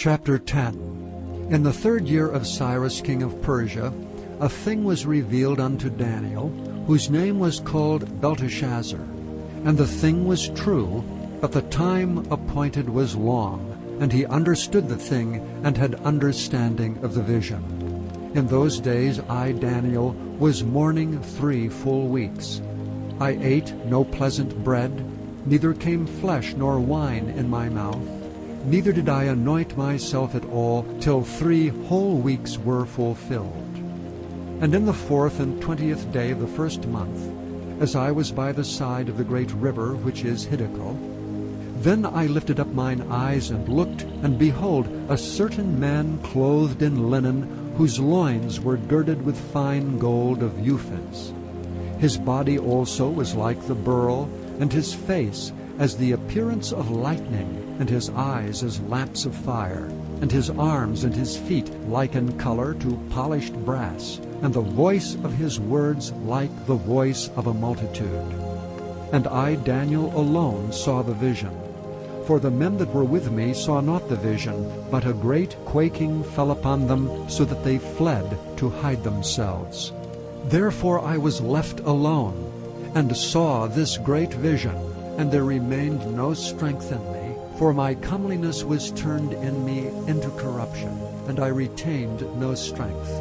Chapter 10. In the 3rd year of Cyrus king of Persia, a thing was revealed unto Daniel, whose name was called Belteshazzar. And the thing was true, but the time appointed was long, and he understood the thing, and had understanding of the vision. In those days I, Daniel, was mourning 3 full weeks. I ate no pleasant bread, neither came flesh nor wine in my mouth, neither did I anoint myself at all, till 3 whole weeks were fulfilled. And in the 4th and 20th day of the 1st month, as I was by the side of the great river which is Hiddekel, then I lifted up mine eyes and looked, and behold, a certain man clothed in linen, whose loins were girded with fine gold of Uphaz. His body also was like the beryl, and his face as the appearance of lightning, and his eyes as lamps of fire, and his arms and his feet like in color to polished brass, and the voice of his words like the voice of a multitude. And I, Daniel, alone saw the vision. For the men that were with me saw not the vision, but a great quaking fell upon them, so that they fled to hide themselves. Therefore I was left alone, and saw this great vision, and there remained no strength in me, for my comeliness was turned in me into corruption, and I retained no strength.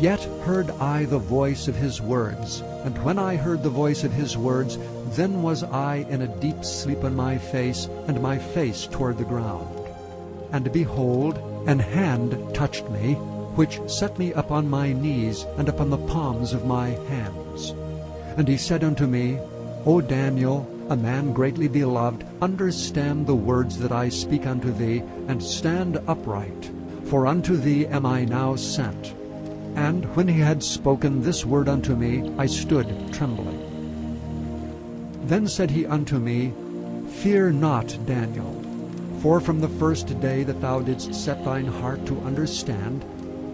Yet heard I the voice of his words, and when I heard the voice of his words, then was I in a deep sleep on my face, and my face toward the ground. And behold, an hand touched me, which set me up on my knees, and upon the palms of my hands. And he said unto me, O Daniel, a man greatly beloved, understand the words that I speak unto thee, and stand upright, for unto thee am I now sent. And when he had spoken this word unto me, I stood trembling. Then said he unto me, Fear not, Daniel, for from the first day that thou didst set thine heart to understand,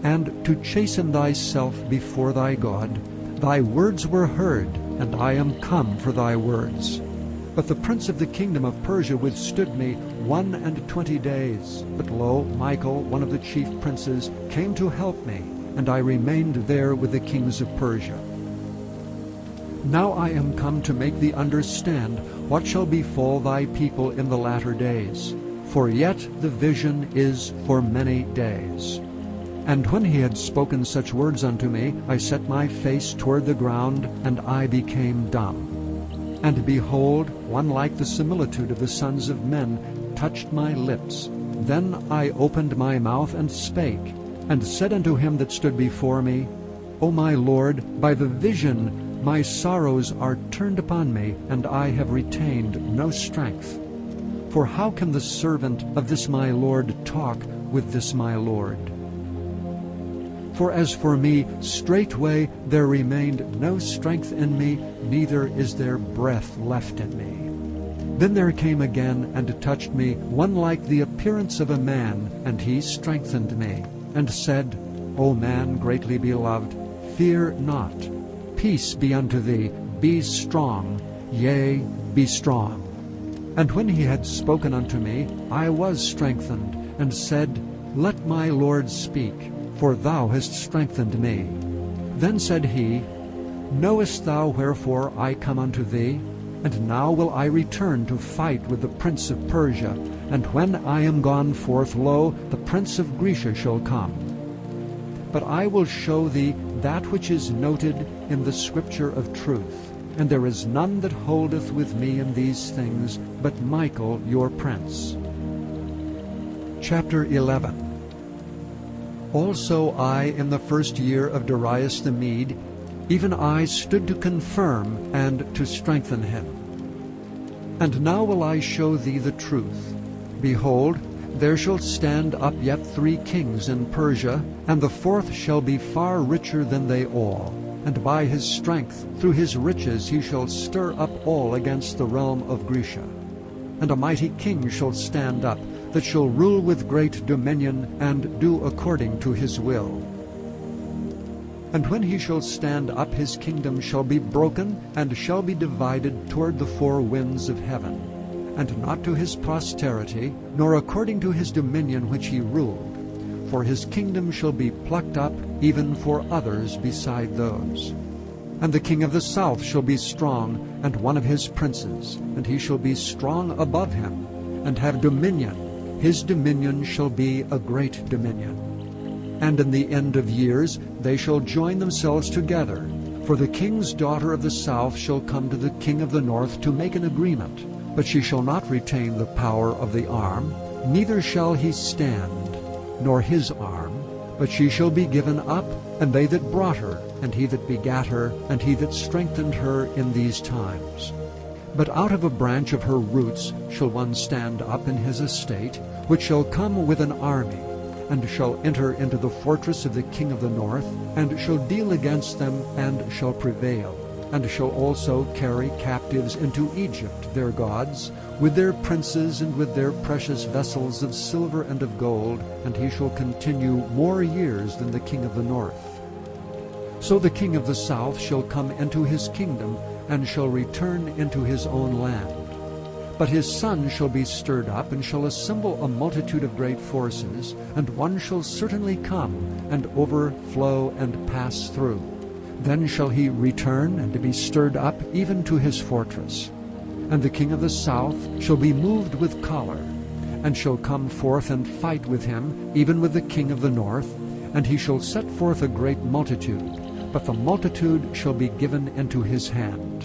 and to chasten thyself before thy God, thy words were heard, and I am come for thy words. But the prince of the kingdom of Persia withstood me 21 days. But lo, Michael, one of the chief princes, came to help me, and I remained there with the kings of Persia. Now I am come to make thee understand what shall befall thy people in the latter days. For yet the vision is for many days. And when he had spoken such words unto me, I set my face toward the ground, and I became dumb. And behold, one like the similitude of the sons of men touched my lips. Then I opened my mouth and spake, and said unto him that stood before me, O my Lord, by the vision my sorrows are turned upon me, and I have retained no strength. For how can the servant of this my Lord talk with this my Lord? For as for me, straightway there remained no strength in me, neither is there breath left in me. Then there came again and touched me one like the appearance of a man, and he strengthened me, and said, O man greatly beloved, fear not. Peace be unto thee, be strong, yea, be strong. And when he had spoken unto me, I was strengthened, and said, Let my Lord speak, for thou hast strengthened me. Then said he, Knowest thou wherefore I come unto thee? And now will I return to fight with the prince of Persia, and when I am gone forth, lo, the prince of Grecia shall come. But I will show thee that which is noted in the scripture of truth, and there is none that holdeth with me in these things, but Michael your prince. Chapter 11. Also I, in the 1st year of Darius the Mede, even I stood to confirm and to strengthen him. And now will I show thee the truth. Behold, there shall stand up yet 3 kings in Persia, and the 4th shall be far richer than they all. And by his strength, through his riches, he shall stir up all against the realm of Grecia. And a mighty king shall stand up, that shall rule with great dominion, and do according to his will. And when he shall stand up, his kingdom shall be broken, and shall be divided toward the 4 winds of heaven. and not to his posterity, nor according to his dominion which he ruled. For his kingdom shall be plucked up even for others beside those. And the king of the south shall be strong, and one of his princes, and he shall be strong above him, and have dominion. His dominion shall be a great dominion. And in the end of years they shall join themselves together. For the king's daughter of the south shall come to the king of the north to make an agreement. But she shall not retain the power of the arm, neither shall he stand, nor his arm, but she shall be given up, and they that brought her, and he that begat her, and he that strengthened her in these times. But out of a branch of her roots shall one stand up in his estate, which shall come with an army, and shall enter into the fortress of the king of the north, and shall deal against them, and shall prevail, and shall also carry captives into Egypt their gods, with their princes and with their precious vessels of silver and of gold, and he shall continue more years than the king of the north. So the king of the south shall come into his kingdom, and shall return into his own land. But his son shall be stirred up, and shall assemble a multitude of great forces, and one shall certainly come, and overflow and pass through. Then shall he return, and be stirred up even to his fortress. And the king of the south shall be moved with choler, and shall come forth and fight with him, even with the king of the north, and he shall set forth a great multitude, but the multitude shall be given into his hand.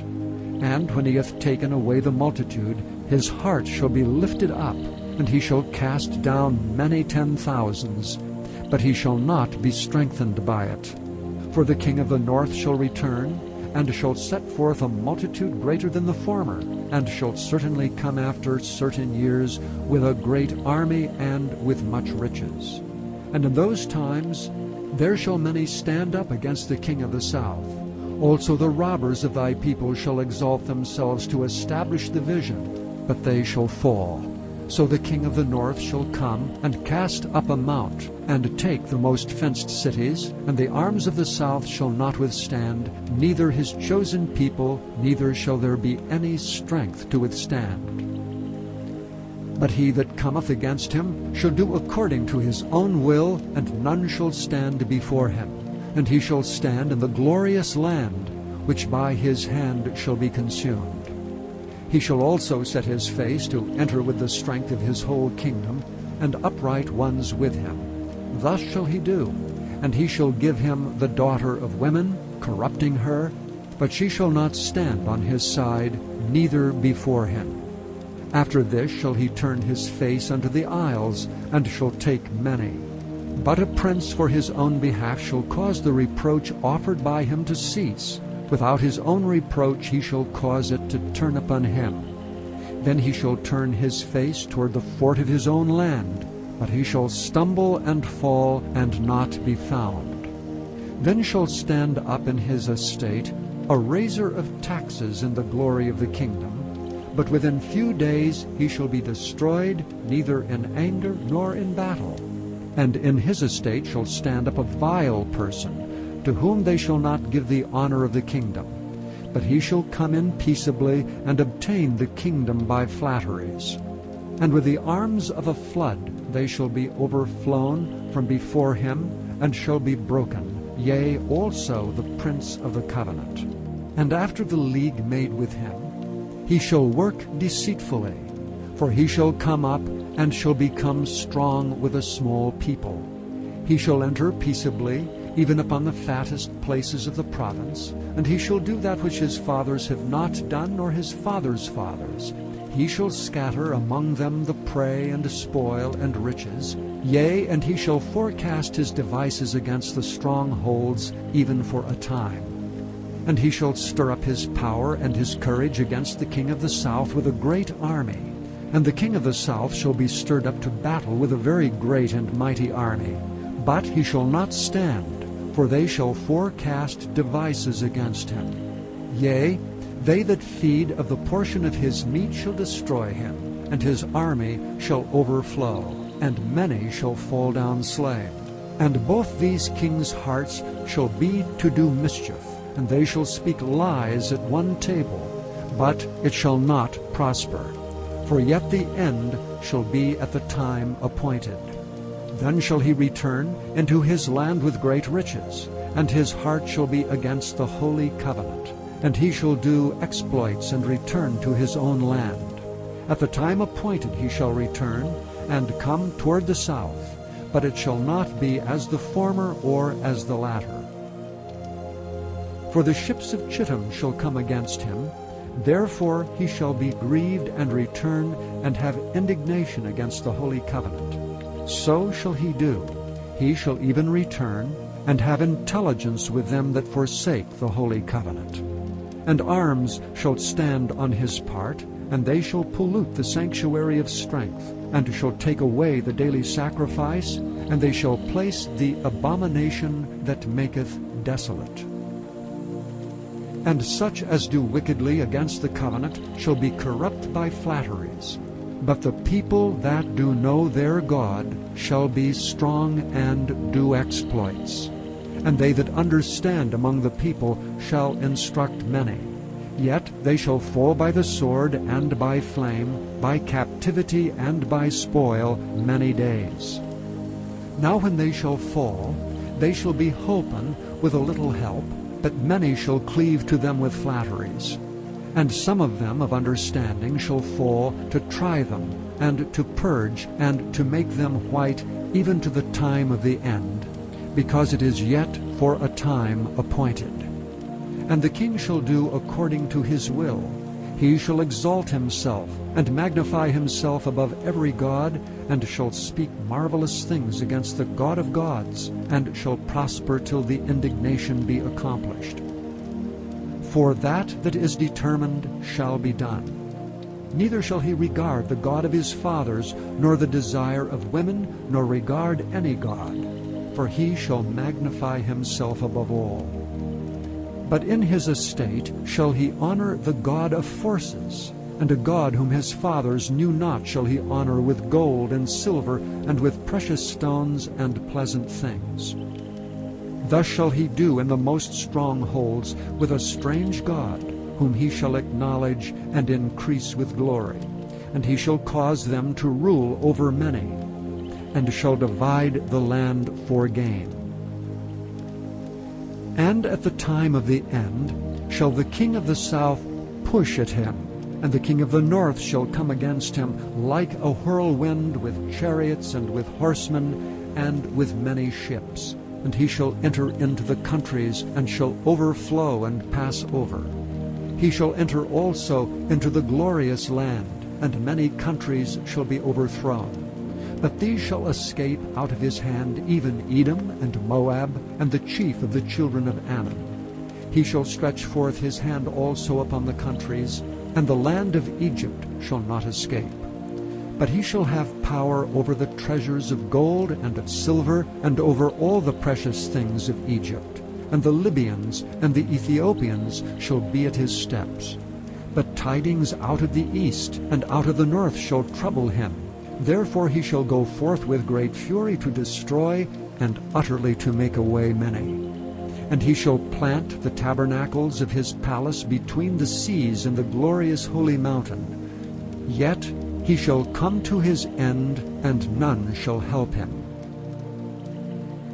And when he hath taken away the multitude, his heart shall be lifted up, and he shall cast down many 10,000s, but he shall not be strengthened by it. For the king of the north shall return, and shall set forth a multitude greater than the former, and shall certainly come after certain years with a great army and with much riches. And in those times there shall many stand up against the king of the south. Also the robbers of thy people shall exalt themselves to establish the vision, but they shall fall. So the king of the north shall come, and cast up a mount, and take the most fenced cities, and the arms of the south shall not withstand, neither his chosen people, neither shall there be any strength to withstand. But he that cometh against him shall do according to his own will, and none shall stand before him. And he shall stand in the glorious land, which by his hand shall be consumed. He shall also set his face to enter with the strength of his whole kingdom, and upright ones with him. Thus shall he do, and he shall give him the daughter of women, corrupting her, but she shall not stand on his side, neither before him. After this shall he turn his face unto the isles, and shall take many. But a prince for his own behalf shall cause the reproach offered by him to cease. Without his own reproach he shall cause it to turn upon him. Then he shall turn his face toward the fort of his own land, but he shall stumble and fall, and not be found. Then shall stand up in his estate a raiser of taxes in the glory of the kingdom. But within few days he shall be destroyed, neither in anger nor in battle. And in his estate shall stand up a vile person, to whom they shall not give the honor of the kingdom. But he shall come in peaceably, and obtain the kingdom by flatteries. And with the arms of a flood they shall be overflown from before him, and shall be broken, yea, also the prince of the covenant. And after the league made with him, he shall work deceitfully, for he shall come up, and shall become strong with a small people. He shall enter peaceably, even upon the fattest places of the province, and he shall do that which his fathers have not done, nor his fathers' fathers. He shall scatter among them the prey and spoil and riches, yea, and he shall forecast his devices against the strongholds, even for a time. And he shall stir up his power and his courage against the king of the south with a great army. And the king of the south shall be stirred up to battle with a very great and mighty army. But he shall not stand, for they shall forecast devices against him. Yea, they that feed of the portion of his meat shall destroy him, and his army shall overflow, and many shall fall down slain. And both these kings' hearts shall be to do mischief, and they shall speak lies at one table, but it shall not prosper. For yet the end shall be at the time appointed. Then shall he return into his land with great riches, and his heart shall be against the holy covenant, and he shall do exploits and return to his own land. At the time appointed he shall return, and come toward the south, but it shall not be as the former or as the latter. For the ships of Chittim shall come against him, therefore he shall be grieved and return, and have indignation against the holy covenant. So shall he do. He shall even return, and have intelligence with them that forsake the holy covenant. And arms shall stand on his part, and they shall pollute the sanctuary of strength, and shall take away the daily sacrifice, and they shall place the abomination that maketh desolate. And such as do wickedly against the covenant shall be corrupt by flatteries. But the people that do know their God shall be strong and do exploits. And they that understand among the people shall instruct many. Yet they shall fall by the sword and by flame, by captivity and by spoil many days. Now when they shall fall, they shall be holpen with a little help, but many shall cleave to them with flatteries. And some of them of understanding shall fall to try them, and to purge, and to make them white, even to the time of the end, because it is yet for a time appointed. And the king shall do according to his will. He shall exalt himself, and magnify himself above every god, and shall speak marvelous things against the God of gods, and shall prosper till the indignation be accomplished. For that is determined shall be done. Neither shall he regard the God of his fathers, nor the desire of women, nor regard any god, for he shall magnify himself above all. But in his estate shall he honor the God of forces, and a God whom his fathers knew not shall he honor with gold and silver, and with precious stones and pleasant things. Thus shall he do in the most strongholds with a strange God, whom he shall acknowledge and increase with glory. And he shall cause them to rule over many, and shall divide the land for gain. And at the time of the end shall the king of the south push at him, and the king of the north shall come against him like a whirlwind, with chariots and with horsemen and with many ships. And he shall enter into the countries, and shall overflow and pass over. He shall enter also into the glorious land, and many countries shall be overthrown. But these shall escape out of his hand, even Edom and Moab, and the chief of the children of Ammon. He shall stretch forth his hand also upon the countries, and the land of Egypt shall not escape. But he shall have power over the treasures of gold and of silver, and over all the precious things of Egypt. And the Libyans and the Ethiopians shall be at his steps. But tidings out of the east and out of the north shall trouble him. Therefore he shall go forth with great fury to destroy, and utterly to make away many. And he shall plant the tabernacles of his palace between the seas and the glorious holy mountain. Yet he shall come to his end, and none shall help him.